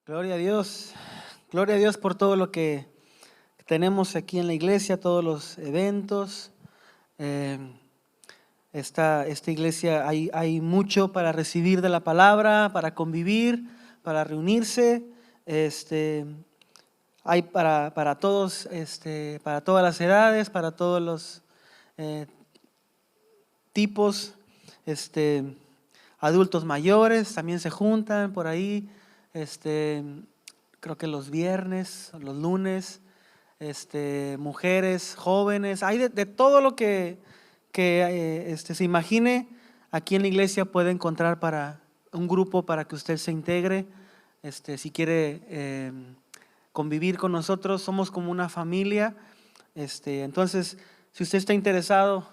Gloria a Dios por todo lo que tenemos aquí en la iglesia, todos los eventos. Esta iglesia hay mucho para recibir de la palabra, para convivir, para reunirse. Hay para todos, para todas las edades, para todos los tipos, adultos mayores también se juntan por ahí. Creo que los viernes, los lunes, mujeres, jóvenes, hay de todo lo que se imagine. Aquí en la iglesia puede encontrar para un grupo para que usted se integre. Si quiere convivir con nosotros, somos como una familia. Entonces, si usted está interesado,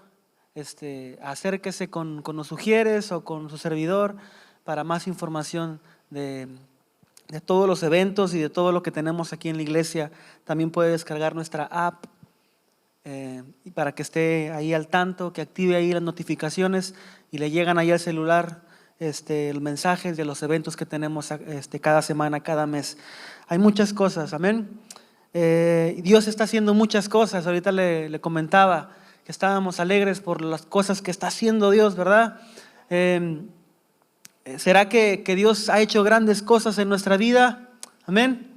acérquese con los sugieres o con su servidor para más información de todos los eventos y de todo lo que tenemos aquí en la iglesia. También puede descargar nuestra app y para que esté ahí al tanto, que active ahí las notificaciones y le llegan ahí al celular los mensajes de los eventos que tenemos cada semana, cada mes. Hay muchas cosas, amén. Dios está haciendo muchas cosas. Ahorita le comentaba que estábamos alegres por las cosas que está haciendo Dios, ¿verdad? ¿Será que Dios ha hecho grandes cosas en nuestra vida? Amén.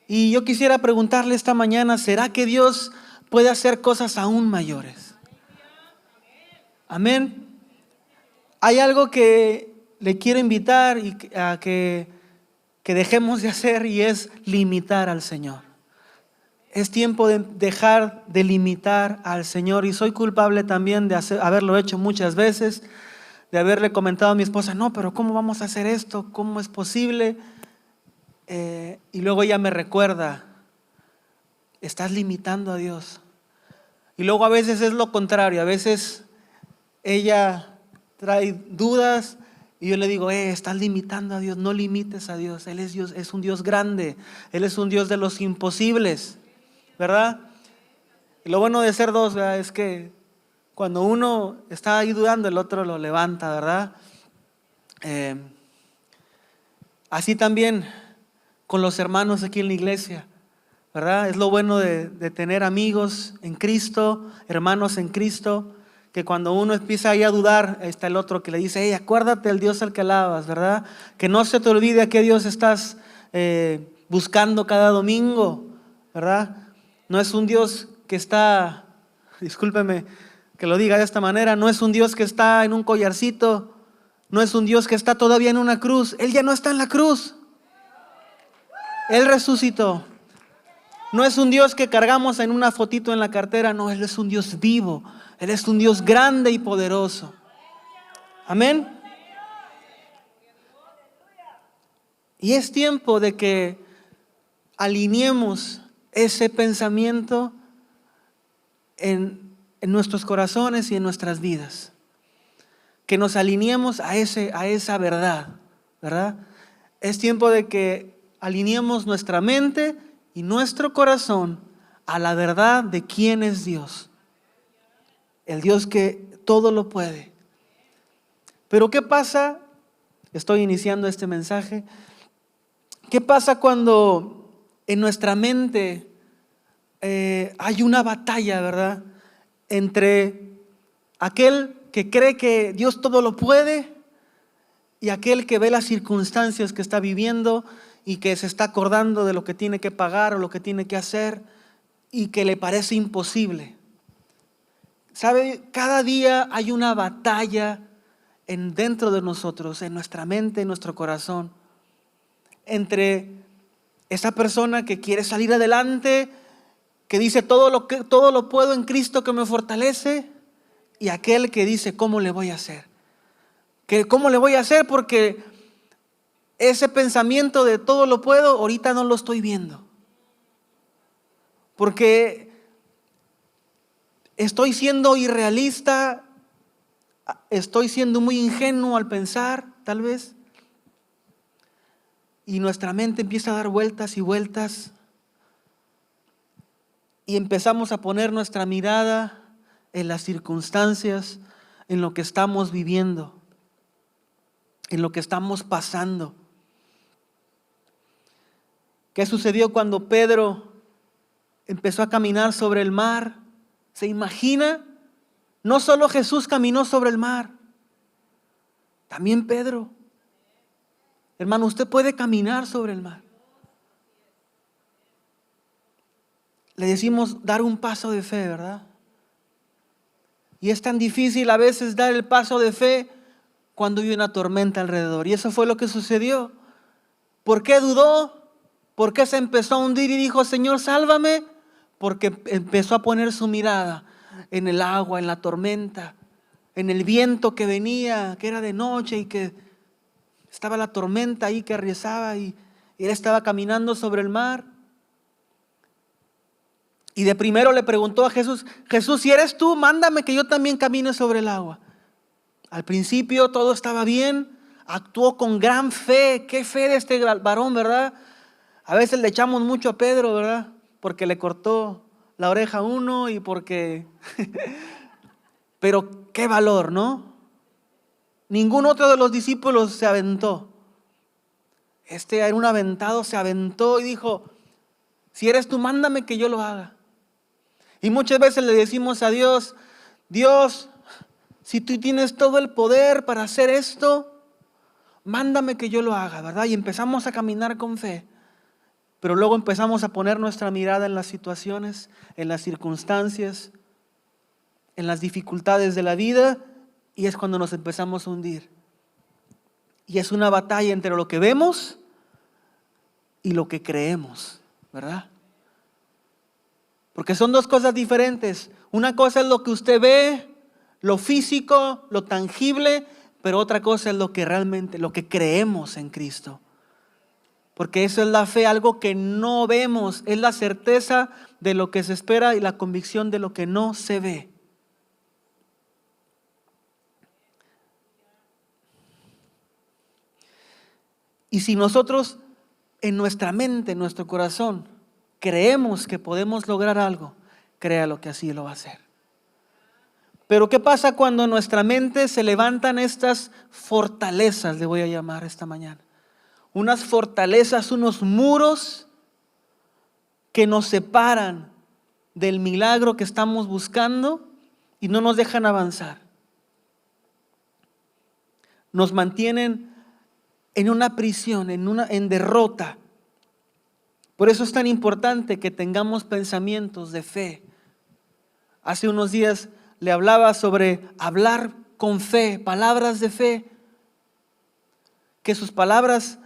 Y yo quisiera preguntarle esta mañana, ¿será que Dios puede hacer cosas aún mayores? Amén. Hay algo que le quiero invitar a que dejemos de hacer, y es limitar al Señor. Es tiempo de dejar de limitar al Señor, y soy culpable también de haberlo hecho muchas veces, de haberle comentado a mi esposa, no, pero ¿cómo vamos a hacer esto? ¿Cómo es posible? Y luego ella me recuerda, estás limitando a Dios. Y luego a veces es lo contrario, a veces ella trae dudas y yo le digo, estás limitando a Dios, no limites a Dios. Él es Dios, es un Dios grande, Él es un Dios de los imposibles, ¿verdad? Y lo bueno de ser dos, ¿verdad?, es que cuando uno está ahí dudando, el otro lo levanta, ¿verdad? Así también con los hermanos aquí en la iglesia, ¿verdad? Es lo bueno de tener amigos en Cristo, hermanos en Cristo, que cuando uno empieza ahí a dudar, está el otro que le dice, acuérdate del Dios al que alabas, ¿verdad? Que no se te olvide a qué Dios estás buscando cada domingo, ¿verdad? No es un Dios que está, discúlpeme que lo diga de esta manera, no es un Dios que está en un collarcito, no es un Dios que está todavía en una cruz. Él ya no está en la cruz, Él resucitó. No es un Dios que cargamos en una fotito en la cartera, no, Él es un Dios vivo, Él es un Dios grande y poderoso. Amén. Y es tiempo de que alineemos ese pensamiento en nuestros corazones y en nuestras vidas. Que nos alineemos a esa verdad, ¿verdad? Es tiempo de que alineemos nuestra mente y nuestro corazón a la verdad de quién es Dios. El Dios que todo lo puede. Pero ¿qué pasa? Estoy iniciando este mensaje. ¿Qué pasa cuando en nuestra mente hay una batalla, ¿verdad?, entre aquel que cree que Dios todo lo puede y aquel que ve las circunstancias que está viviendo y que se está acordando de lo que tiene que pagar o lo que tiene que hacer y que le parece imposible? ¿Sabe? Cada día hay una batalla dentro de nosotros, en nuestra mente, en nuestro corazón, entre esa persona que quiere salir adelante, que dice todo lo puedo en Cristo que me fortalece, y aquel que dice, ¿cómo le voy a hacer? ¿Cómo le voy a hacer? Porque ese pensamiento de todo lo puedo, ahorita no lo estoy viendo. Porque estoy siendo irrealista, estoy siendo muy ingenuo al pensar, tal vez. Y nuestra mente empieza a dar vueltas y vueltas. Y empezamos a poner nuestra mirada en las circunstancias, en lo que estamos viviendo, en lo que estamos pasando. ¿Qué sucedió cuando Pedro empezó a caminar sobre el mar? ¿Se imagina? No solo Jesús caminó sobre el mar, también Pedro. Hermano, usted puede caminar sobre el mar. Le decimos dar un paso de fe, ¿verdad? Y es tan difícil a veces dar el paso de fe cuando hay una tormenta alrededor. Y eso fue lo que sucedió. ¿Por qué dudó? ¿Por qué se empezó a hundir y dijo, Señor, sálvame? Porque empezó a poner su mirada en el agua, en la tormenta, en el viento que venía, que era de noche y que estaba la tormenta ahí que arreciaba y él estaba caminando sobre el mar. Y de primero le preguntó a Jesús, Jesús, si eres tú, mándame que yo también camine sobre el agua. Al principio todo estaba bien, actuó con gran fe. Qué fe de este varón, ¿verdad? A veces le echamos mucho a Pedro, ¿verdad? Porque le cortó la oreja a uno y porque... Pero qué valor, ¿no? Ningún otro de los discípulos se aventó. Este era un aventado, se aventó y dijo, si eres tú, mándame que yo lo haga. Y muchas veces le decimos a Dios, Dios, si tú tienes todo el poder para hacer esto, mándame que yo lo haga, ¿verdad? Y empezamos a caminar con fe. Pero luego empezamos a poner nuestra mirada en las situaciones, en las circunstancias, en las dificultades de la vida, y es cuando nos empezamos a hundir. Y es una batalla entre lo que vemos y lo que creemos, ¿verdad? Porque son dos cosas diferentes. Una cosa es lo que usted ve, lo físico, lo tangible, pero otra cosa es lo que realmente, lo que creemos en Cristo. Porque eso es la fe, algo que no vemos, es la certeza de lo que se espera y la convicción de lo que no se ve. Y si nosotros en nuestra mente, en nuestro corazón, creemos que podemos lograr algo, créalo que así lo va a hacer. Pero ¿qué pasa cuando en nuestra mente se levantan estas fortalezas, le voy a llamar esta mañana? Unas fortalezas, unos muros que nos separan del milagro que estamos buscando y no nos dejan avanzar. Nos mantienen en una prisión, en derrota. Por eso es tan importante que tengamos pensamientos de fe. Hace unos días le hablaba sobre hablar con fe, palabras de fe. Que sus palabras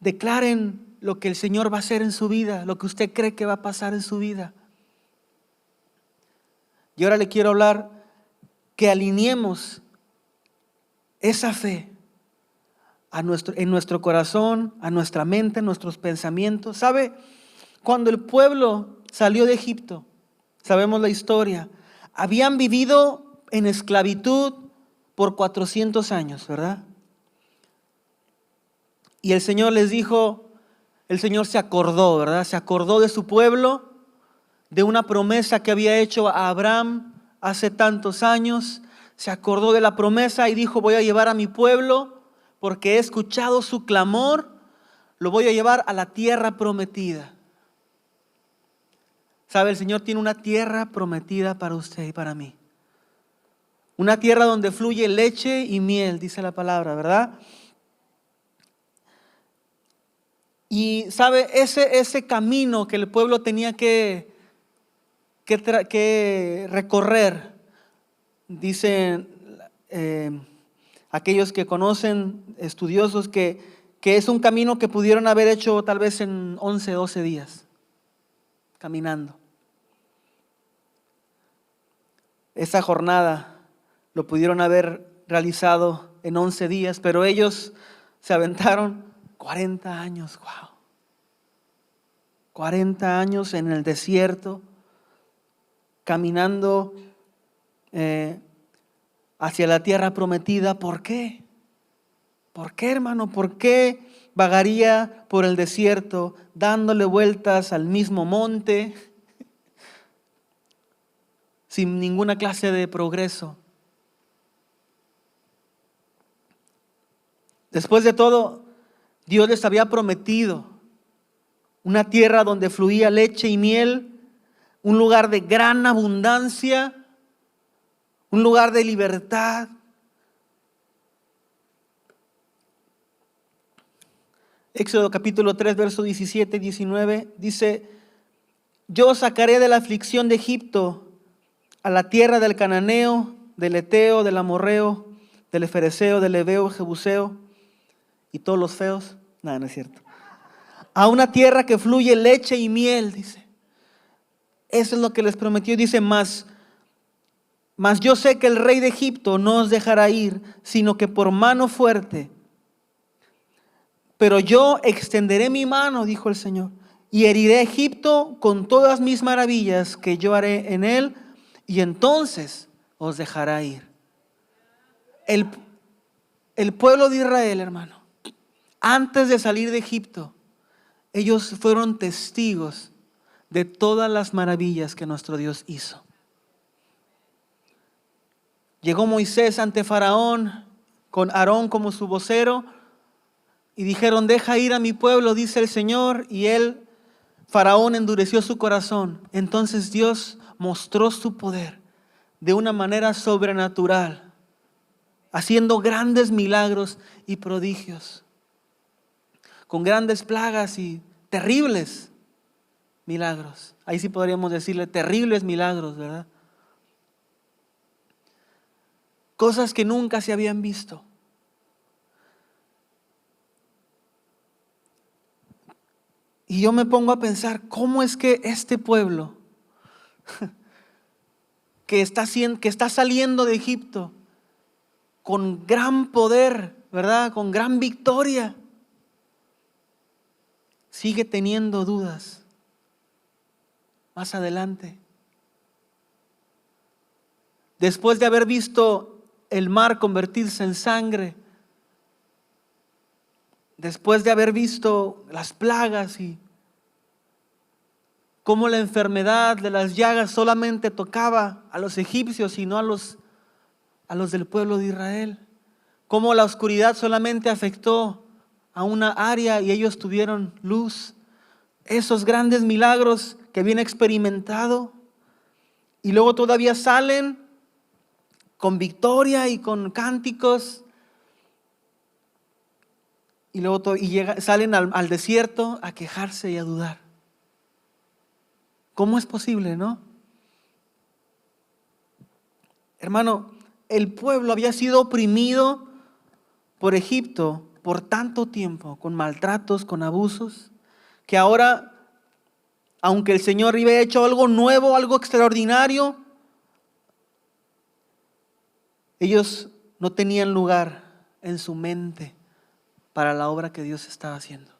declaren lo que el Señor va a hacer en su vida, lo que usted cree que va a pasar en su vida. Y ahora le quiero hablar que alineemos esa fe en nuestro corazón, a nuestra mente, en nuestros pensamientos. ¿Sabe? Cuando el pueblo salió de Egipto, sabemos la historia, habían vivido en esclavitud por 400 años, ¿verdad? Y el Señor les dijo, el Señor se acordó, ¿verdad? Se acordó de su pueblo, de una promesa que había hecho a Abraham hace tantos años. Se acordó de la promesa y dijo, voy a llevar a mi pueblo porque he escuchado su clamor, lo voy a llevar a la tierra prometida. ¿Sabe? El Señor tiene una tierra prometida para usted y para mí. Una tierra donde fluye leche y miel, dice la palabra, ¿verdad? Y sabe, ese camino que el pueblo tenía que recorrer, dicen aquellos que conocen, estudiosos, que es un camino que pudieron haber hecho tal vez en 11, 12 días, caminando. Esa jornada lo pudieron haber realizado en 11 días, pero ellos se aventaron 40 años, wow. 40 años en el desierto, caminando hacia la tierra prometida. ¿Por qué? ¿Por qué, hermano? ¿Por qué vagaría por el desierto dándole vueltas al mismo monte sin ninguna clase de progreso? Después de todo, Dios les había prometido una tierra donde fluía leche y miel, un lugar de gran abundancia, un lugar de libertad. Éxodo capítulo 3, verso 17 y 19 dice: yo os sacaré de la aflicción de Egipto a la tierra del cananeo, del eteo, del amorreo, del efereseo, del heveo, jebuseo y todos los feos. Nada, no es cierto. A una tierra que fluye leche y miel, dice. Eso es lo que les prometió. Dice: mas yo sé que el rey de Egipto no os dejará ir, sino que por mano fuerte. Pero yo extenderé mi mano, dijo el Señor, y heriré a Egipto con todas mis maravillas que yo haré en él, y entonces os dejará ir. El pueblo de Israel, hermano, antes de salir de Egipto, ellos fueron testigos de todas las maravillas que nuestro Dios hizo. Llegó Moisés ante Faraón con Aarón como su vocero y dijeron: deja ir a mi pueblo, dice el Señor. Y Faraón endureció su corazón. Entonces Dios mostró su poder de una manera sobrenatural, haciendo grandes milagros y prodigios, con grandes plagas y terribles milagros. Ahí sí podríamos decirle terribles milagros, ¿verdad? Cosas que nunca se habían visto. Y yo me pongo a pensar, ¿cómo es que este pueblo que está saliendo de Egipto con gran poder, ¿verdad? Con gran victoria, sigue teniendo dudas más adelante? Después de haber visto el mar convertirse en sangre, después de haber visto las plagas y cómo la enfermedad de las llagas solamente tocaba a los egipcios y no a los del pueblo de Israel, cómo la oscuridad solamente afectó a una área y ellos tuvieron luz, esos grandes milagros que habían experimentado, y luego todavía salen con victoria y con cánticos, y luego salen al desierto a quejarse y a dudar. ¿Cómo es posible, no? Hermano, el pueblo había sido oprimido por Egipto por tanto tiempo, con maltratos, con abusos, que ahora, aunque el Señor había hecho algo nuevo, algo extraordinario, ellos no tenían lugar en su mente para la obra que Dios estaba haciendo.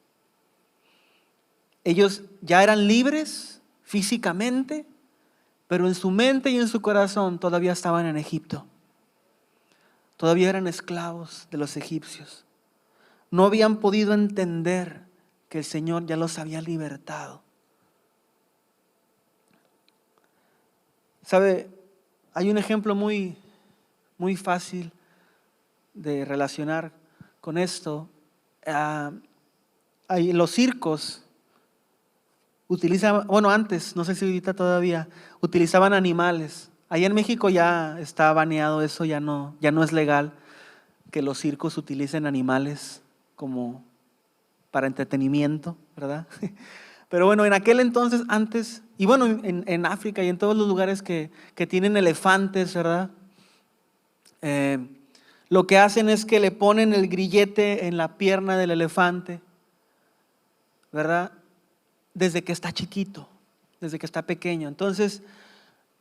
Ellos ya eran libres físicamente, pero en su mente y en su corazón todavía estaban en Egipto. Todavía eran esclavos de los egipcios. No habían podido entender que el Señor ya los había libertado. ¿Sabe? Hay un ejemplo muy fácil de relacionar con esto. Los circos utilizaban, antes, no sé si ahorita todavía, utilizaban animales. Allá en México ya está baneado eso, ya no es legal que los circos utilicen animales como para entretenimiento, ¿verdad? Pero bueno, en aquel entonces, antes, y bueno, en África y en todos los lugares que tienen elefantes, ¿verdad? Lo que hacen es que le ponen el grillete en la pierna del elefante, ¿verdad? Desde que está chiquito, desde que está pequeño. Entonces,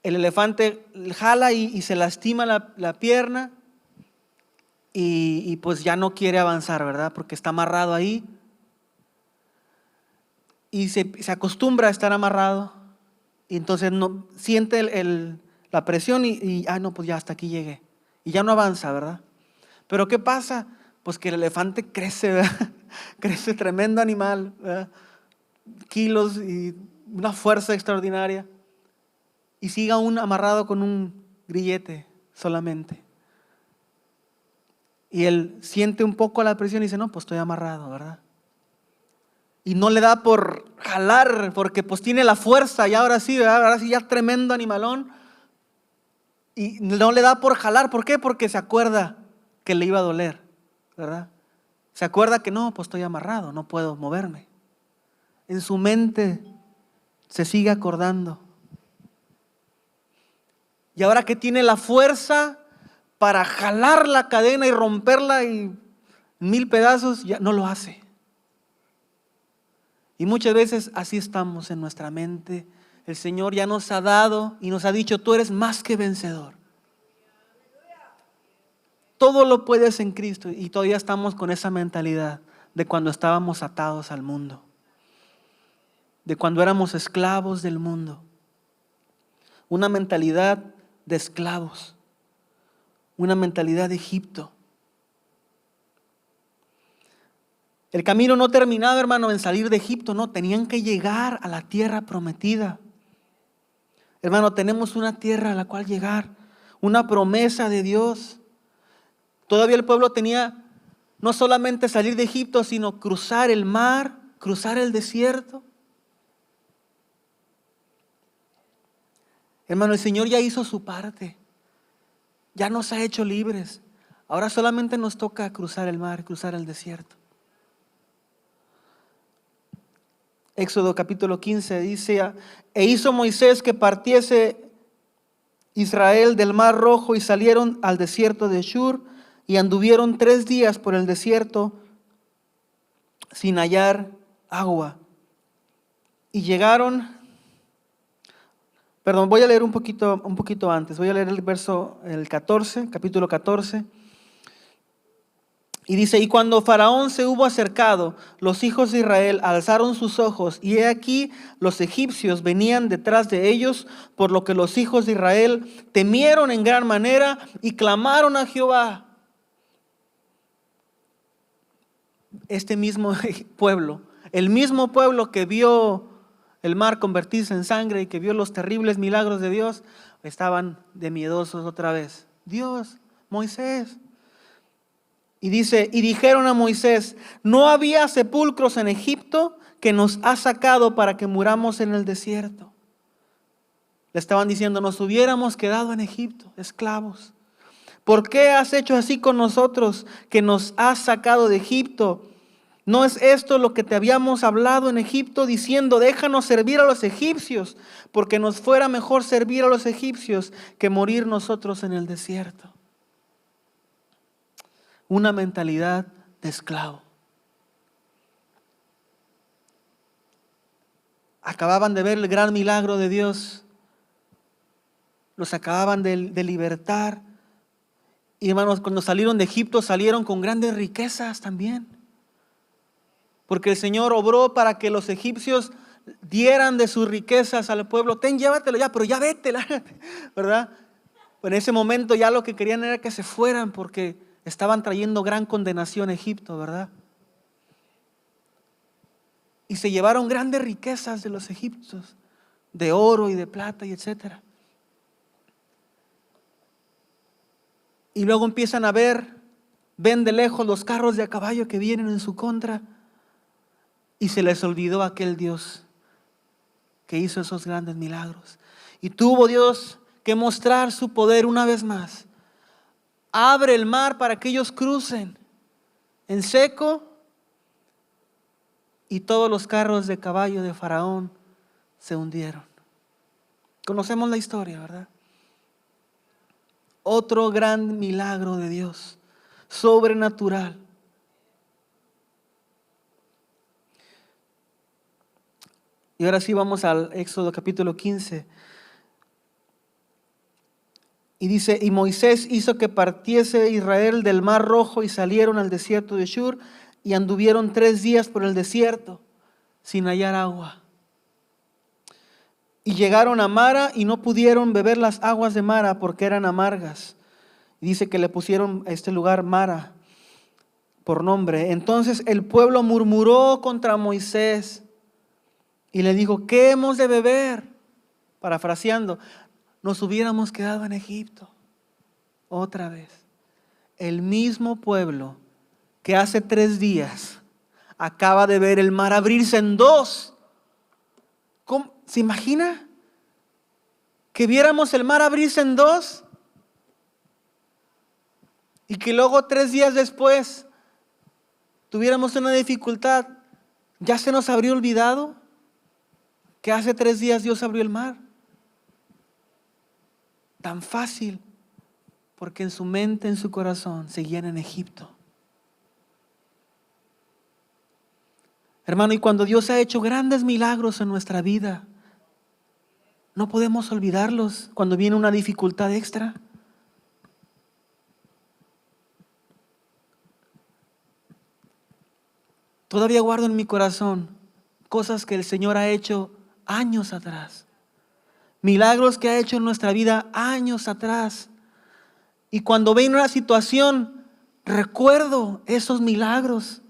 el elefante jala y se lastima la pierna y pues ya no quiere avanzar, ¿verdad? Porque está amarrado ahí y se acostumbra a estar amarrado y entonces no siente la presión y no, pues ya hasta aquí llegué y ya no avanza, ¿verdad? Pero ¿qué pasa? Pues que el elefante crece, ¿verdad? Crece, tremendo animal, ¿verdad? Kilos y una fuerza extraordinaria, y sigue aún amarrado con un grillete solamente. Y él siente un poco la presión y dice: no, pues estoy amarrado, ¿verdad? y no le da por jalar, porque pues tiene la fuerza y ahora sí, ¿verdad? Ahora sí ya tremendo animalón. Y no le da por jalar. ¿Por qué? Porque se acuerda que le iba a doler, ¿verdad? Se acuerda que no, pues estoy amarrado, no puedo moverme. En su mente se sigue acordando. Y ahora que tiene la fuerza para jalar la cadena y romperla y 1000 pedazos, ya no lo hace. Y muchas veces así estamos en nuestra mente. El Señor ya nos ha dado y nos ha dicho, tú eres más que vencedor. Todo lo puedes en Cristo, y todavía estamos con esa mentalidad de cuando estábamos atados al mundo, de cuando éramos esclavos del mundo. Una mentalidad de esclavos, una mentalidad de Egipto. El camino no terminaba, hermano, en salir de Egipto, no, tenían que llegar a la tierra prometida. Hermano, tenemos una tierra a la cual llegar, una promesa de Dios. Todavía el pueblo tenía no solamente salir de Egipto, sino cruzar el mar, cruzar el desierto. Hermano, el Señor ya hizo su parte, ya nos ha hecho libres. Ahora solamente nos toca cruzar el mar, cruzar el desierto. Éxodo capítulo 15 dice, e hizo Moisés que partiese Israel del mar rojo y salieron al desierto de Shur y anduvieron 3 días por el desierto sin hallar agua. Y llegaron, voy a leer un poquito antes, voy a leer el 14, capítulo 14. Y dice, y cuando Faraón se hubo acercado, los hijos de Israel alzaron sus ojos, y he aquí los egipcios venían detrás de ellos, por lo que los hijos de Israel temieron en gran manera y clamaron a Jehová. Este mismo pueblo, el mismo pueblo que vio el mar convertirse en sangre y que vio los terribles milagros de Dios, estaban de miedosos otra vez. Dios, Moisés. Y dice, y dijeron a Moisés, ¿no había sepulcros en Egipto que nos ha sacado para que muramos en el desierto? Le estaban diciendo, nos hubiéramos quedado en Egipto, esclavos. ¿Por qué has hecho así con nosotros, que nos has sacado de Egipto? ¿No es esto lo que te habíamos hablado en Egipto, diciendo, déjanos servir a los egipcios, porque nos fuera mejor servir a los egipcios que morir nosotros en el desierto? Una mentalidad de esclavo. Acababan de ver el gran milagro de Dios. Los acababan de libertar. Y hermanos, cuando salieron de Egipto, salieron con grandes riquezas también. Porque el Señor obró para que los egipcios dieran de sus riquezas al pueblo. Ten, llévatelo ya, pero ya vete, ¿verdad? En ese momento ya lo que querían era que se fueran, porque estaban trayendo gran condenación a Egipto, ¿verdad? Y se llevaron grandes riquezas de los egipcios, de oro y de plata y etcétera. Y luego empiezan a ven de lejos los carros de a caballo que vienen en su contra, y se les olvidó aquel Dios que hizo esos grandes milagros. Y tuvo Dios que mostrar su poder una vez más. Abre el mar para que ellos crucen en seco, y todos los carros de caballo de Faraón se hundieron. Conocemos la historia, ¿verdad? Otro gran milagro de Dios, sobrenatural. Y ahora sí vamos al Éxodo capítulo 15. Y dice, y Moisés hizo que partiese Israel del mar rojo y salieron al desierto de Shur y anduvieron 3 días por el desierto sin hallar agua. Y llegaron a Mara y no pudieron beber las aguas de Mara porque eran amargas. Y dice que le pusieron a este lugar Mara por nombre. Entonces el pueblo murmuró contra Moisés y le dijo, ¿qué hemos de beber? Parafraseando, nos hubiéramos quedado en Egipto otra vez. El mismo pueblo que hace 3 días acaba de ver el mar abrirse en dos. ¿Cómo? ¿Se imagina? Que viéramos el mar abrirse en dos y que luego 3 días después tuviéramos una dificultad. ¿Ya se nos habría olvidado que hace 3 días Dios abrió el mar? Tan fácil, porque en su mente, en su corazón, seguían en Egipto. Hermano, y cuando Dios ha hecho grandes milagros en nuestra vida, no podemos olvidarlos cuando viene una dificultad extra. Todavía guardo en mi corazón cosas que el Señor ha hecho años atrás. Milagros que ha hecho en nuestra vida años atrás. Y cuando viene una situación, recuerdo esos milagros.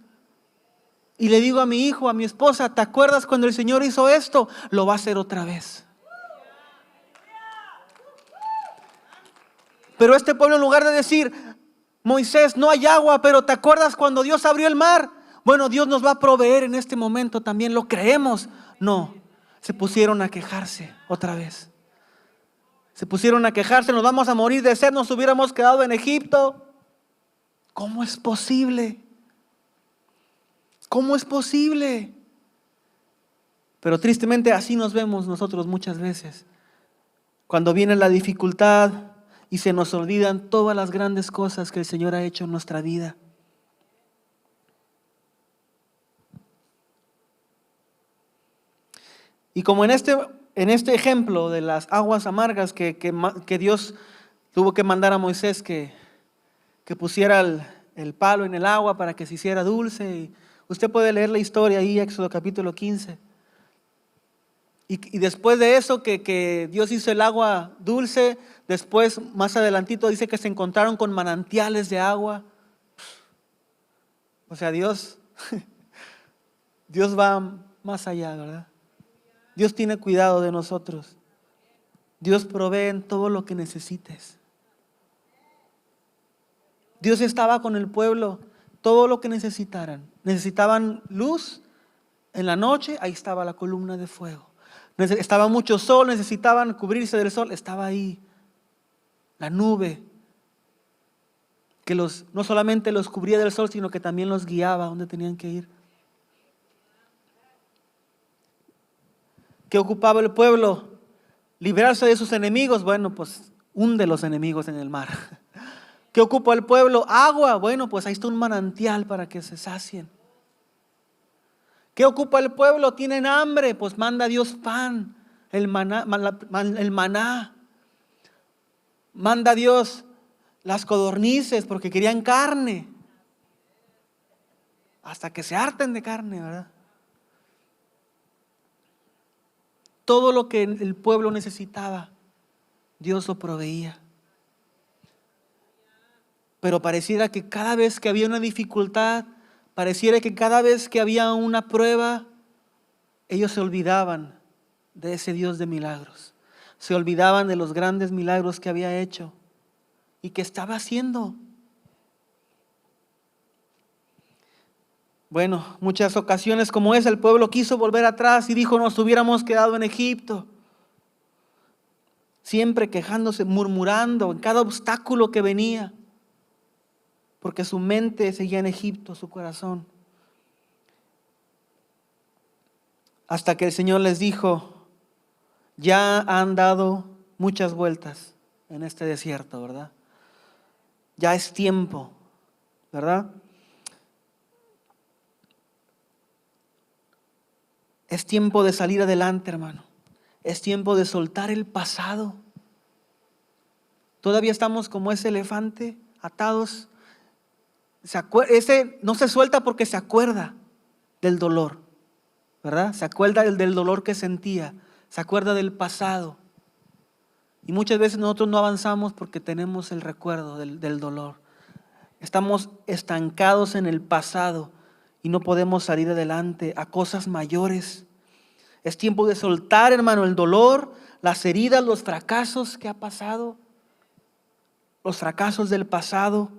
Y le digo a mi hijo, a mi esposa, ¿te acuerdas cuando el Señor hizo esto? Lo va a hacer otra vez. Pero este pueblo, en lugar de decir, Moisés, no hay agua, pero ¿te acuerdas cuando Dios abrió el mar? Bueno, Dios nos va a proveer en este momento también, lo creemos. No, se pusieron a quejarse otra vez. Se pusieron a quejarse, nos vamos a morir de sed, nos hubiéramos quedado en Egipto. ¿Cómo es posible? ¿Cómo es posible? Pero tristemente así nos vemos nosotros muchas veces. Cuando viene la dificultad y se nos olvidan todas las grandes cosas que el Señor ha hecho en nuestra vida. Y como en este ejemplo de las aguas amargas que Dios tuvo que mandar a Moisés que pusiera el palo en el agua para que se hiciera dulce. Y usted puede leer la historia ahí, Éxodo capítulo 15. Y después de eso que Dios hizo el agua dulce, después más adelantito dice que se encontraron con manantiales de agua. O sea, Dios va más allá, ¿verdad? Dios tiene cuidado de nosotros. Dios provee en todo lo que necesites. Dios estaba con el pueblo, todo lo que necesitaran. Necesitaban luz en la noche, ahí estaba la columna de fuego. Estaba mucho sol, necesitaban cubrirse del sol, estaba ahí la nube que no solamente los cubría del sol, sino que también los guiaba a donde tenían que ir. ¿Qué ocupaba el pueblo? Librarse de sus enemigos. Bueno, pues hunde los enemigos en el mar. ¿Qué ocupa el pueblo? Agua. Bueno, pues ahí está un manantial para que se sacien. ¿Qué ocupa el pueblo? Tienen hambre. Pues manda Dios pan, el maná. Manda Dios las codornices porque querían carne. Hasta que se harten de carne, ¿verdad? Todo lo que el pueblo necesitaba, Dios lo proveía. Pero pareciera que cada vez que había una dificultad, pareciera que cada vez que había una prueba, ellos se olvidaban de ese Dios de milagros. Se olvidaban de los grandes milagros que había hecho y que estaba haciendo. Bueno, muchas ocasiones como esa, el pueblo quiso volver atrás y dijo, nos hubiéramos quedado en Egipto. Siempre quejándose, murmurando en cada obstáculo que venía. Porque su mente seguía en Egipto, su corazón. Hasta que el Señor les dijo, ya han dado muchas vueltas en este desierto, ¿verdad? Ya es tiempo, ¿verdad? Es tiempo de salir adelante, hermano. Es tiempo de soltar el pasado. Todavía estamos como ese elefante, atados. Ese no se suelta porque se acuerda del dolor, ¿verdad? Se acuerda del dolor que sentía. Se acuerda del pasado. Y muchas veces nosotros no avanzamos porque tenemos el recuerdo del dolor. Estamos estancados en el pasado y no podemos salir adelante a cosas mayores. Es tiempo de soltar, hermano, el dolor, las heridas, los fracasos que ha pasado, los fracasos del pasado.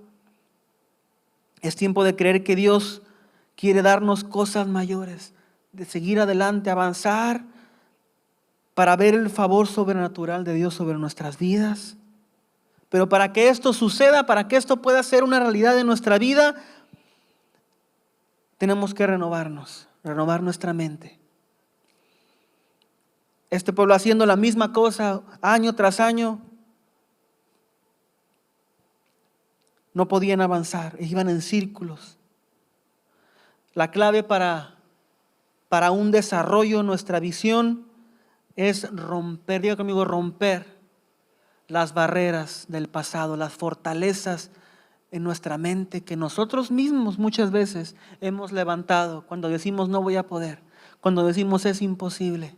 Es tiempo de creer que Dios quiere darnos cosas mayores, de seguir adelante, avanzar para ver el favor sobrenatural de Dios sobre nuestras vidas. Pero para que esto suceda, para que esto pueda ser una realidad en nuestra vida, tenemos que renovarnos, renovar nuestra mente. Este pueblo haciendo la misma cosa año tras año, no podían avanzar, iban en círculos. La clave para un desarrollo en nuestra visión es romper, diga conmigo, romper las barreras del pasado, las fortalezas en nuestra mente que nosotros mismos muchas veces hemos levantado cuando decimos no voy a poder, cuando decimos es imposible.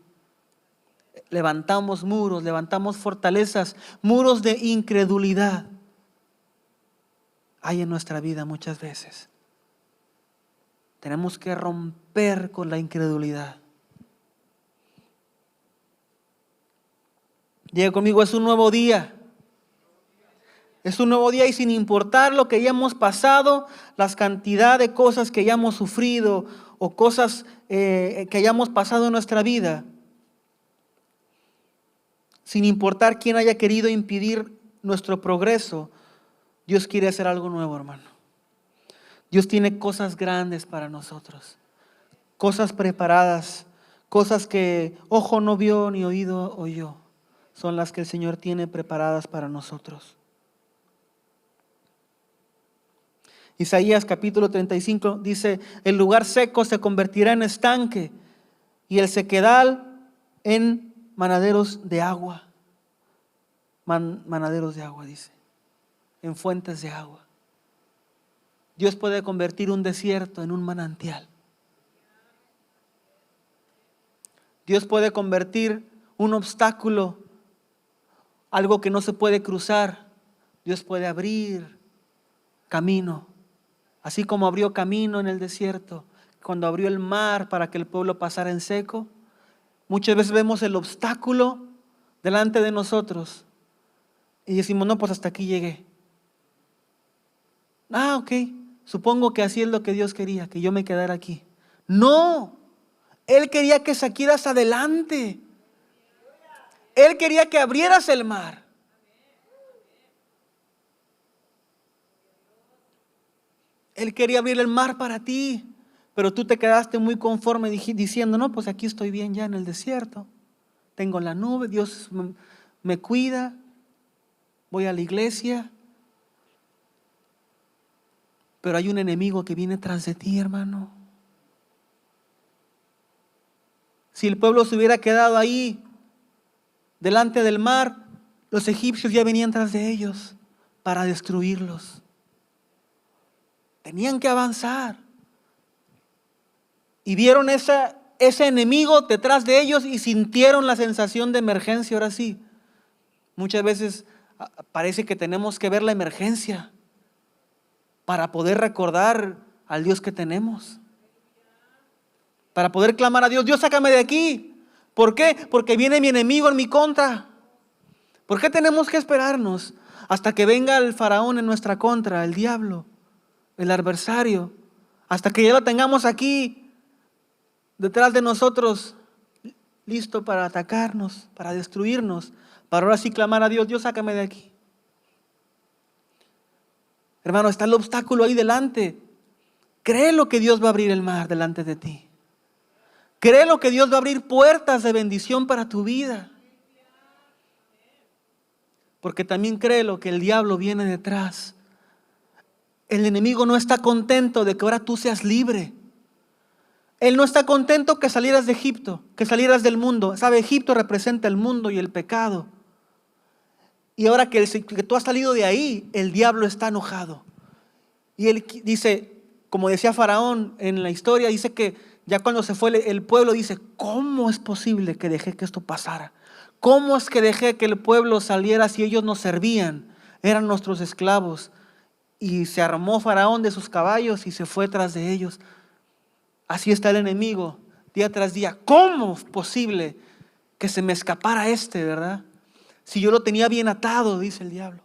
Levantamos muros, levantamos fortalezas, muros de incredulidad hay en nuestra vida muchas veces. Tenemos que romper con la incredulidad. Diga conmigo, es un nuevo día. Es un nuevo día y sin importar lo que hayamos pasado, las cantidad de cosas que hayamos sufrido o cosas que hayamos pasado en nuestra vida, sin importar quién haya querido impedir nuestro progreso, Dios quiere hacer algo nuevo, hermano. Dios tiene cosas grandes para nosotros, cosas preparadas, cosas que ojo no vio ni oído oyó, son las que el Señor tiene preparadas para nosotros. Isaías capítulo 35 dice, el lugar seco se convertirá en estanque y el sequedal en manaderos de agua. Manaderos de agua, dice, en fuentes de agua. Dios puede convertir un desierto en un manantial. Dios puede convertir un obstáculo, algo que no se puede cruzar. Dios puede abrir camino. Así como abrió camino en el desierto, cuando abrió el mar para que el pueblo pasara en seco, muchas veces vemos el obstáculo delante de nosotros y decimos, no, pues hasta aquí llegué. Ok, supongo que así es lo que Dios quería, que yo me quedara aquí. No, Él quería que saquieras adelante. Él quería que abrieras el mar. Él quería abrir el mar para ti, pero tú te quedaste muy conforme diciendo, no, pues aquí estoy bien ya en el desierto. Tengo la nube, Dios me cuida, voy a la iglesia. Pero hay un enemigo que viene tras de ti, hermano. Si el pueblo se hubiera quedado ahí, delante del mar, los egipcios ya venían tras de ellos para destruirlos. Tenían que avanzar. Y vieron ese enemigo detrás de ellos y sintieron la sensación de emergencia. Ahora sí, muchas veces parece que tenemos que ver la emergencia para poder recordar al Dios que tenemos. Para poder clamar a Dios, Dios, sácame de aquí. ¿Por qué? Porque viene mi enemigo en mi contra. ¿Por qué tenemos que esperarnos hasta que venga el faraón en nuestra contra, el diablo, el adversario? Hasta que ya lo tengamos aquí, detrás de nosotros, listo para atacarnos, para destruirnos, para ahora sí clamar a Dios, Dios, sácame de aquí. Hermano, está el obstáculo ahí delante. Créelo que Dios va a abrir el mar delante de ti. Créelo que Dios va a abrir puertas de bendición para tu vida. Porque también créelo que el diablo viene detrás. El enemigo no está contento de que ahora tú seas libre. Él no está contento que salieras de Egipto, que salieras del mundo. ¿Sabe? Egipto representa el mundo y el pecado. Y ahora que tú has salido de ahí, el diablo está enojado. Y él dice, como decía Faraón en la historia, dice que ya cuando se fue el pueblo, dice, ¿cómo es posible que dejé que esto pasara? ¿Cómo es que dejé que el pueblo saliera si ellos nos servían? Eran nuestros esclavos. Y se armó Faraón de sus caballos y se fue tras de ellos. Así está el enemigo, día tras día. ¿Cómo es posible que se me escapara verdad? Si yo lo tenía bien atado, dice el diablo.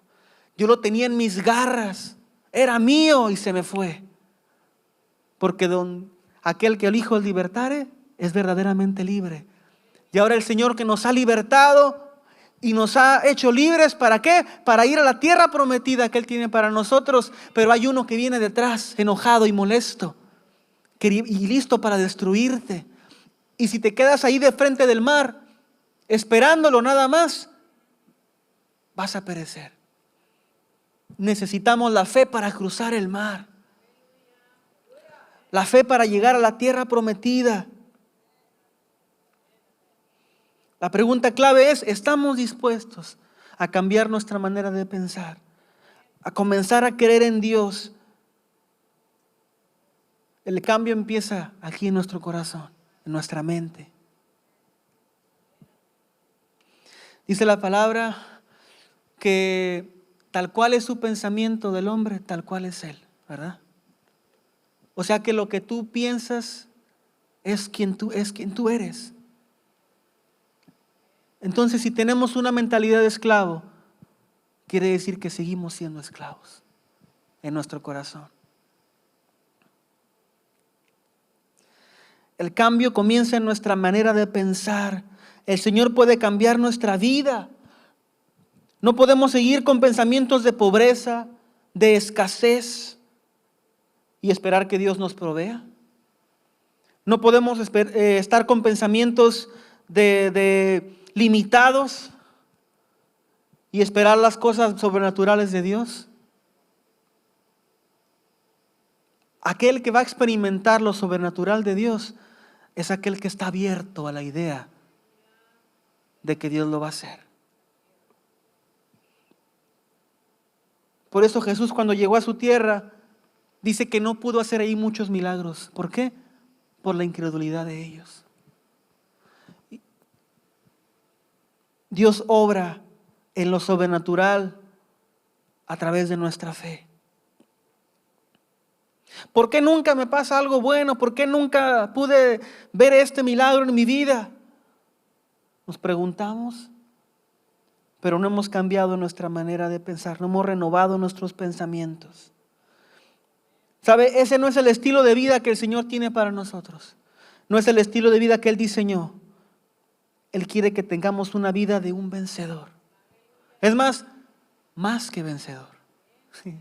Yo lo tenía en mis garras. Era mío y se me fue. porque aquel que el Hijo libertare es verdaderamente libre. Y ahora el Señor que nos ha libertado y nos ha hecho libres, ¿para qué? Para ir a la tierra prometida que Él tiene para nosotros. Pero hay uno que viene detrás, enojado y molesto, y listo para destruirte. Y si te quedas ahí de frente del mar, esperándolo nada más, vas a perecer. Necesitamos la fe para cruzar el mar. La fe para llegar a la tierra prometida. La pregunta clave es, ¿estamos dispuestos a cambiar nuestra manera de pensar? A comenzar a creer en Dios. El cambio empieza aquí en nuestro corazón, en nuestra mente. Dice la palabra que tal cual es su pensamiento del hombre, tal cual es él, ¿verdad? O sea que lo que tú piensas es quien tú eres. Entonces, si tenemos una mentalidad de esclavo, quiere decir que seguimos siendo esclavos en nuestro corazón. El cambio comienza en nuestra manera de pensar. El Señor puede cambiar nuestra vida. No podemos seguir con pensamientos de pobreza, de escasez y esperar que Dios nos provea. No podemos estar con pensamientos de limitados y esperar las cosas sobrenaturales de Dios. Aquel que va a experimentar lo sobrenatural de Dios es aquel que está abierto a la idea de que Dios lo va a hacer. Por eso Jesús, cuando llegó a su tierra, dice que no pudo hacer ahí muchos milagros. ¿Por qué? Por la incredulidad de ellos. Dios obra en lo sobrenatural a través de nuestra fe. ¿Por qué nunca me pasa algo bueno? ¿Por qué nunca pude ver este milagro en mi vida? Nos preguntamos, pero no hemos cambiado nuestra manera de pensar, no hemos renovado nuestros pensamientos. ¿Sabe? Ese no es el estilo de vida que el Señor tiene para nosotros. No es el estilo de vida que Él diseñó. Él quiere que tengamos una vida de un vencedor. Es más que vencedor. Sí.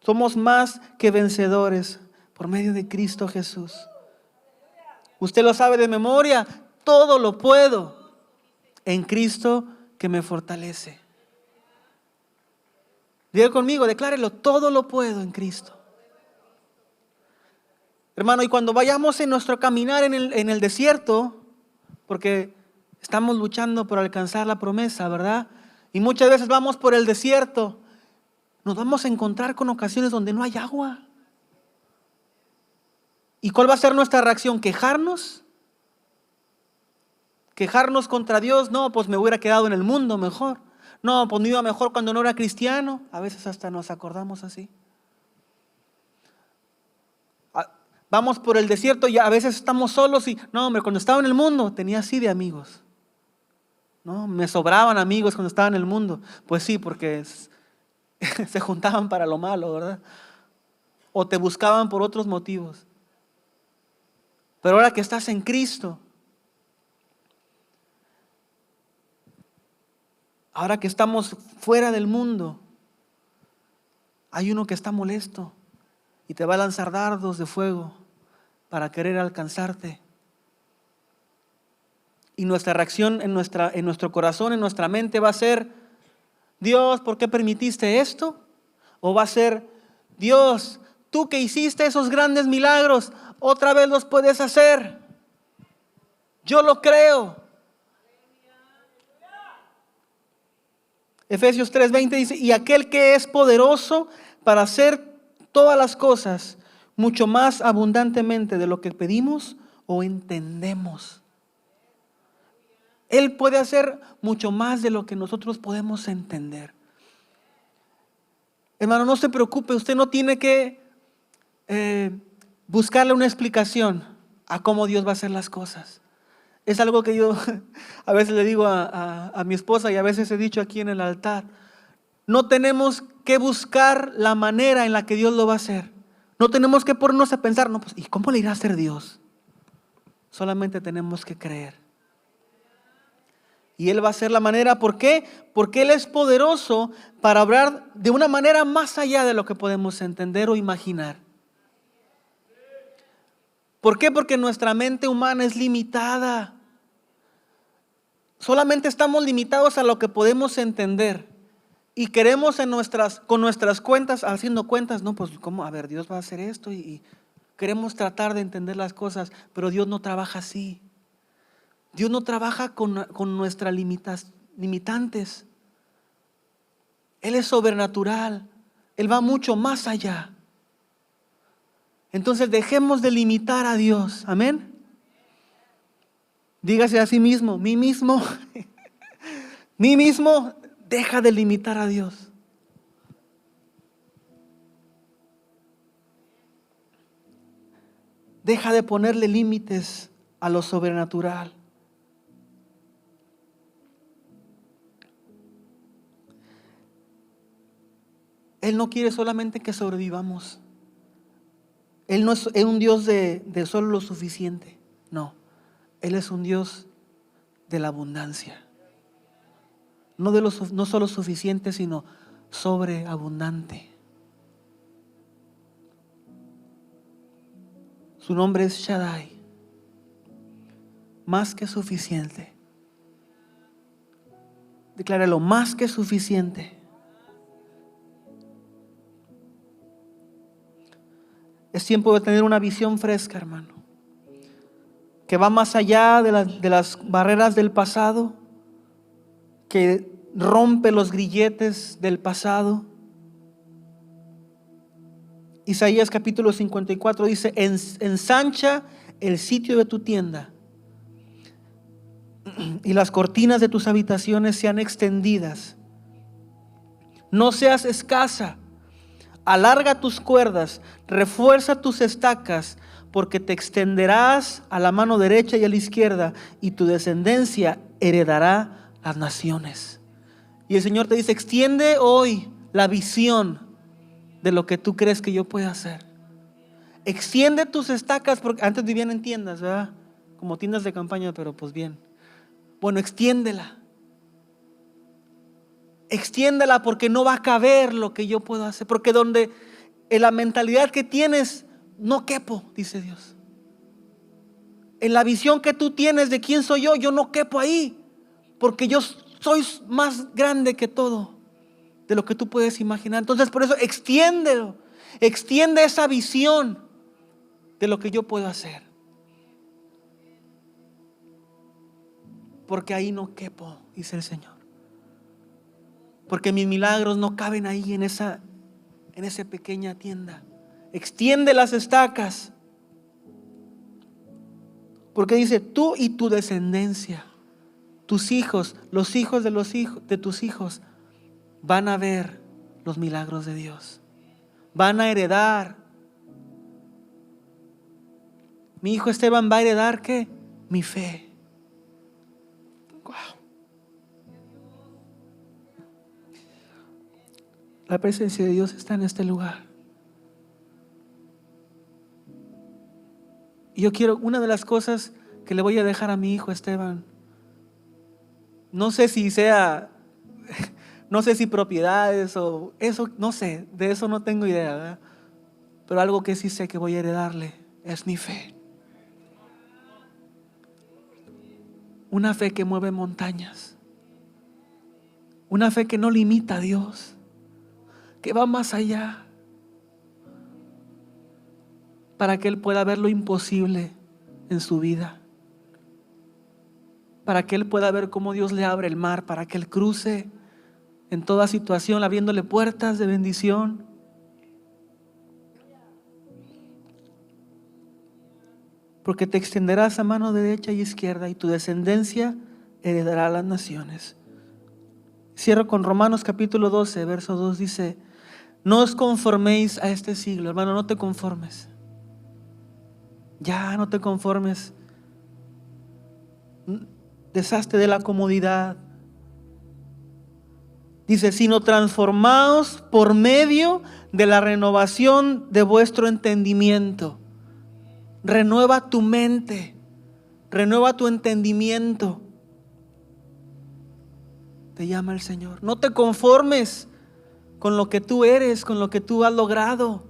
Somos más que vencedores por medio de Cristo Jesús. Usted lo sabe de memoria. Todo lo puedo en Cristo que me fortalece. Diga conmigo, declárelo, todo lo puedo en Cristo. Hermano, y cuando vayamos en nuestro caminar en el desierto, porque estamos luchando por alcanzar la promesa, ¿verdad? Y muchas veces vamos por el desierto, nos vamos a encontrar con ocasiones donde no hay agua. ¿Y cuál va a ser nuestra reacción? ¿Quejarnos? ¿Quejarnos contra Dios? No, pues me hubiera quedado en el mundo mejor. No, pues me iba mejor cuando no era cristiano. A veces hasta nos acordamos así. Vamos por el desierto y a veces estamos solos y, no hombre, cuando estaba en el mundo tenía así de amigos. No, me sobraban amigos cuando estaba en el mundo. Pues sí, porque se juntaban para lo malo, ¿verdad? O te buscaban por otros motivos. Pero ahora que estás en Cristo, ahora que estamos fuera del mundo, hay uno que está molesto y te va a lanzar dardos de fuego para querer alcanzarte. Y nuestra reacción en nuestro corazón, en nuestra mente va a ser, Dios, ¿por qué permitiste esto? O va a ser, Dios, tú que hiciste esos grandes milagros, otra vez los puedes hacer. Yo lo creo. Efesios 3:20 dice, y aquel que es poderoso para hacer todas las cosas mucho más abundantemente de lo que pedimos o entendemos. Él puede hacer mucho más de lo que nosotros podemos entender. Hermano, no se preocupe, usted no tiene que buscarle una explicación a cómo Dios va a hacer las cosas. Es algo que yo a veces le digo a mi esposa y a veces he dicho aquí en el altar. No tenemos que buscar la manera en la que Dios lo va a hacer. No tenemos que ponernos a pensar, no, pues, ¿y cómo le irá a hacer Dios? Solamente tenemos que creer. Y Él va a ser la manera. ¿Por qué? Porque Él es poderoso para obrar de una manera más allá de lo que podemos entender o imaginar. ¿Por qué? Porque nuestra mente humana es limitada. Solamente estamos limitados a lo que podemos entender. Y queremos con nuestras cuentas, haciendo cuentas, no, pues ¿cómo? A ver, Dios va a hacer esto y queremos tratar de entender las cosas, pero Dios no trabaja así. Dios no trabaja con nuestras limitantes. Él es sobrenatural. Él va mucho más allá. Entonces dejemos de limitar a Dios. Amén. Dígase a sí mismo, mí mismo, mí mismo, deja de limitar a Dios. Deja de ponerle límites a lo sobrenatural. Él no quiere solamente que sobrevivamos. Él no es un Dios de solo lo suficiente. No, Él es un Dios de la abundancia. No solo suficiente, sino sobreabundante. Su nombre es Shaddai. Más que suficiente. Decláralo, más que suficiente. Es tiempo de tener una visión fresca, hermano, que va más allá de las barreras del pasado, que rompe los grilletes del pasado. Isaías capítulo 54 dice: ensancha el sitio de tu tienda y las cortinas de tus habitaciones sean extendidas. No seas escasa. Alarga tus cuerdas, refuerza tus estacas, porque te extenderás a la mano derecha y a la izquierda, y tu descendencia heredará las naciones. Y el Señor te dice: extiende hoy la visión de lo que tú crees que yo pueda hacer. Extiende tus estacas, porque antes vivían en tiendas, ¿verdad? Como tiendas de campaña, pero pues bien. Bueno, extiéndela. Extiéndela, porque no va a caber lo que yo puedo hacer. Porque en la mentalidad que tienes, no quepo, dice Dios. En la visión que tú tienes de quién soy yo no quepo ahí. Porque yo soy más grande que todo de lo que tú puedes imaginar. Entonces por eso extiéndelo. Extiende esa visión de lo que yo puedo hacer. Porque ahí no quepo, dice el Señor. Porque mis milagros no caben ahí en esa pequeña tienda. Extiende las estacas. Porque dice: tú y tu descendencia, tus hijos, los hijos de tus hijos, van a ver los milagros de Dios. Van a heredar. Mi hijo Esteban va a heredar, ¿qué? Mi fe. Wow. La presencia de Dios está en este lugar. Y yo quiero, una de las cosas que le voy a dejar a mi hijo Esteban, no sé si propiedades o eso, no sé, de eso no tengo idea, ¿verdad? Pero algo que sí sé que voy a heredarle es mi fe. Una fe que mueve montañas. Una fe que no limita a Dios, que va más allá, para que Él pueda ver lo imposible en su vida, para que Él pueda ver cómo Dios le abre el mar, para que Él cruce en toda situación, abriéndole puertas de bendición. Porque te extenderás a mano derecha y izquierda, y tu descendencia heredará las naciones. Cierro con Romanos capítulo 12, verso 2, dice: no os conforméis a este siglo. Hermano, no te conformes. Ya no te conformes. Deshazte de la comodidad. Dice, sino transformaos por medio de la renovación de vuestro entendimiento. Renueva tu mente, renueva tu entendimiento. Te llama el Señor. No te conformes con lo que tú eres, con lo que tú has logrado.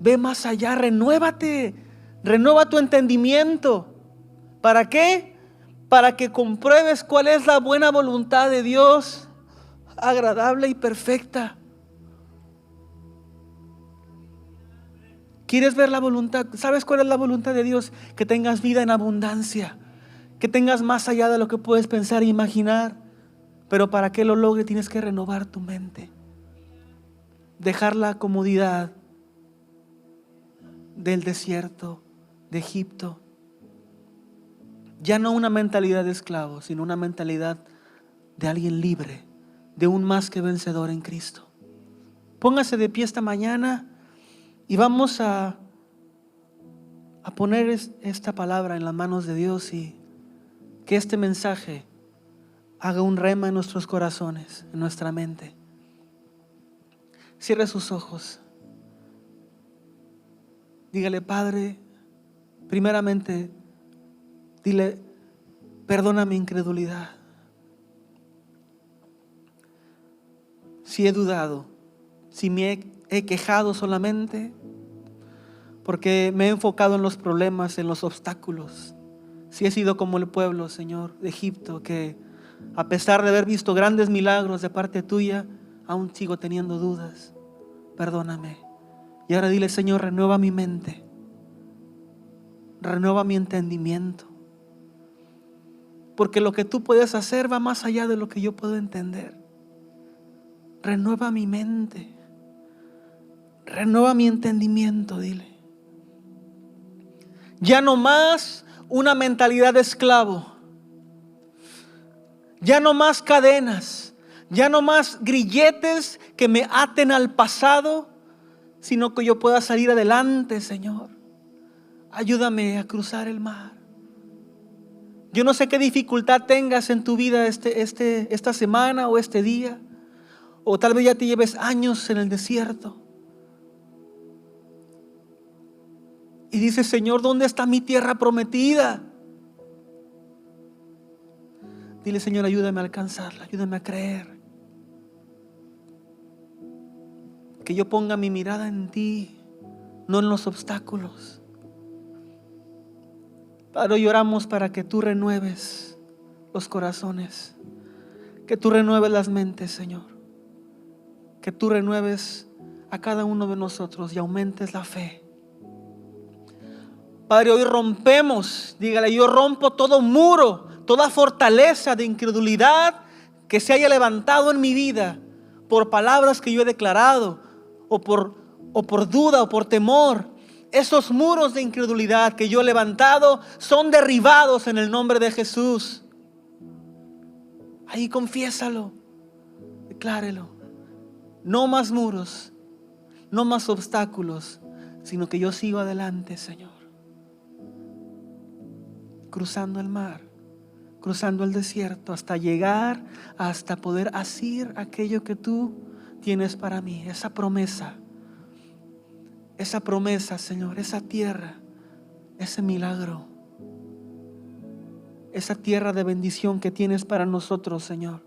Ve más allá, renuévate, renueva tu entendimiento. ¿Para qué? Para que compruebes cuál es la buena voluntad de Dios, agradable y perfecta. ¿Quieres ver la voluntad? ¿Sabes cuál es la voluntad de Dios? Que tengas vida en abundancia, que tengas más allá de lo que puedes pensar e imaginar. Pero para que lo logre tienes que renovar tu mente, dejar la comodidad del desierto de Egipto. Ya no una mentalidad de esclavo, sino una mentalidad de alguien libre, de un más que vencedor en Cristo. Póngase de pie esta mañana y vamos a poner esta palabra en las manos de Dios y que este mensaje haga un rema en nuestros corazones, en nuestra mente. Cierre sus ojos. Dígale, Padre, primeramente, dile, perdona mi incredulidad. Si he dudado, si me he quejado solamente, porque me he enfocado en los problemas, en los obstáculos. Si he sido como el pueblo, Señor, de Egipto, que a pesar de haber visto grandes milagros de parte tuya, aún sigo teniendo dudas. Perdóname. Y ahora dile, Señor, renueva mi mente, renueva mi entendimiento, porque lo que tú puedes hacer va más allá de lo que yo puedo entender. Renueva mi mente, renueva mi entendimiento, dile. Ya no más una mentalidad de esclavo, ya no más cadenas, ya no más grilletes que me aten al pasado, sino que yo pueda salir adelante, Señor. Ayúdame a cruzar el mar. Yo no sé qué dificultad tengas en tu vida esta semana o este día, o tal vez ya te lleves años en el desierto. Y dices, Señor, ¿dónde está mi tierra prometida? Dile, Señor, ayúdame a alcanzarla, ayúdame a creer. Que yo ponga mi mirada en ti, no en los obstáculos. Padre, hoy oramos para que tú renueves los corazones, que tú renueves las mentes, Señor, que tú renueves a cada uno de nosotros y aumentes la fe. Padre, hoy rompemos, dígale, yo rompo todo muro, toda fortaleza de incredulidad que se haya levantado en mi vida por palabras que yo he declarado, o por duda o por temor. Esos muros de incredulidad que yo he levantado son derribados en el nombre de Jesús. Ahí confiésalo, declárelo. No más muros, no más obstáculos, sino que yo sigo adelante, Señor. Cruzando el mar, cruzando el desierto, hasta llegar, hasta poder asir aquello que tú tienes para mí. Esa promesa, Señor, esa tierra, ese milagro, esa tierra de bendición que tienes para nosotros, Señor.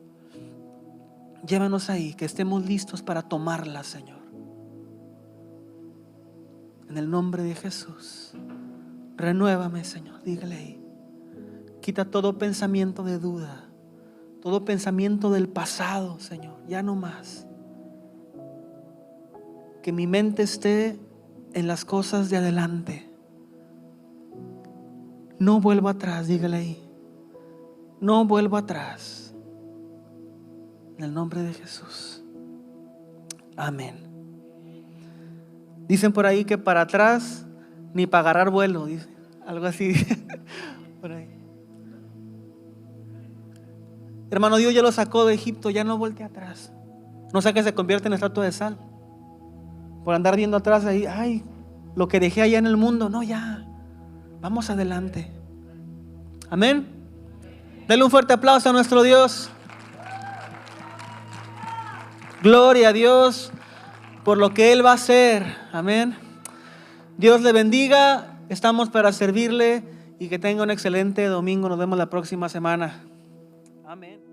Llévanos ahí, que estemos listos para tomarla, Señor. En el nombre de Jesús, renuévame, Señor, dígale ahí. Quita todo pensamiento de duda, todo pensamiento del pasado, Señor, ya no más. Que mi mente esté en las cosas de adelante. No vuelvo atrás, dígale ahí. No vuelvo atrás. En el nombre de Jesús. Amén. Dicen por ahí que para atrás ni para agarrar vuelo, dice, algo así. Por ahí. Hermano, Dios ya lo sacó de Egipto, ya no voltee atrás. No sea que se convierta en estatua de sal por andar viendo atrás ahí, ay, lo que dejé allá en el mundo. No, ya, vamos adelante. Amén. Dale un fuerte aplauso a nuestro Dios. Gloria a Dios por lo que Él va a hacer. Amén. Dios le bendiga. Estamos para servirle y que tenga un excelente domingo. Nos vemos la próxima semana. Amén.